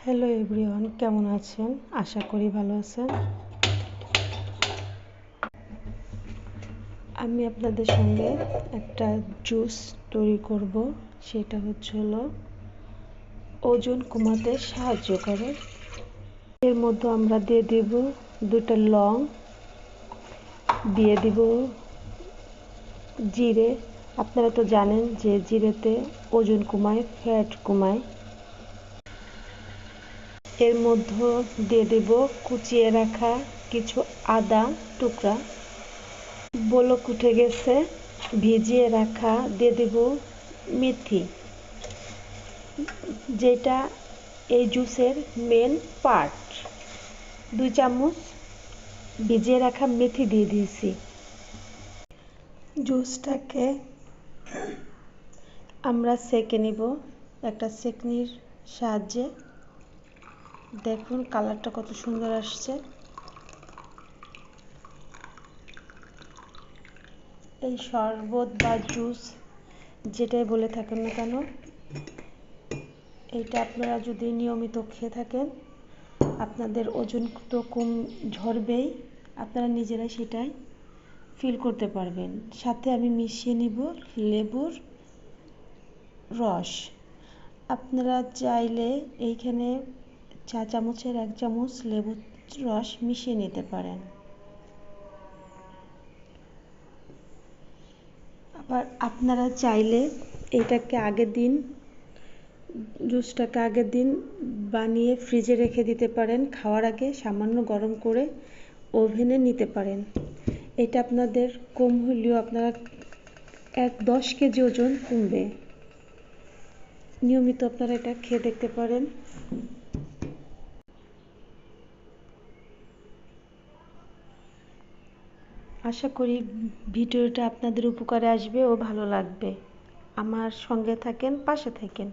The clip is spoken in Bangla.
হ্যালো এভরিওয়ান, কেমন আছেন? আশা করি ভালো আছেন। আমি আপনাদের সঙ্গে একটা জুস তৈরি করব, সেটা হলো ওজন কমাতে সাহায্য করে। এর মধ্যে আমরা দিয়ে দেব 2টা লং, দিয়ে দিব জিরে। আপনারা তো জানেন যে জিরেতে ওজন কমায়, ফ্যাট কমায়। এর মধ্যে দিয়ে দেব কুচিয়ে রাখা কিছু আদা টুকরা, বলক উঠে গেছে, ভিজিয়ে রাখা। দিয়ে দেব মেথি, যেটা এই জুসের মেন পার্ট। 2 চামচ ভিজিয়ে রাখা মেথি দিয়ে দিয়েছি। জুসটাকে আমরা সেঁকে নিব একটা সেকনির সাহায্যে। দেখুন কালারটা কত সুন্দর আসছে। এই শরবত বা জুস যেটাই বলে থাকেন না কেন, এইটা আপনারা যদি নিয়মিত খেয়ে থাকেন, আপনাদের ওজন তো কম ঝরবেই, আপনারা নিজেরাই সেটাই ফিল করতে পারবেন। সাথে আমি মিশিয়ে নিব লেবুর রস। আপনারা চাইলে এইখানে চা চামচের 1 চামচ লেবুর রস মিশিয়ে নিতে পারেন। আবার আপনারা চাইলে এটাকে জুসটাকে আগের দিন বানিয়ে ফ্রিজে রেখে দিতে পারেন। খাওয়ার আগে সামান্য গরম করে ওভেনে নিতে পারেন। এটা আপনাদের কম হলেও আপনারা 10 কেজি ওজন কমবে। নিয়মিত আপনারা এটা খেয়ে দেখতে পারেন। আশা করি ভিডিওটা আপনাদের উপকারে আসবে ও ভালো লাগবে। আমার সঙ্গে থাকেন, পাশে থাকেন।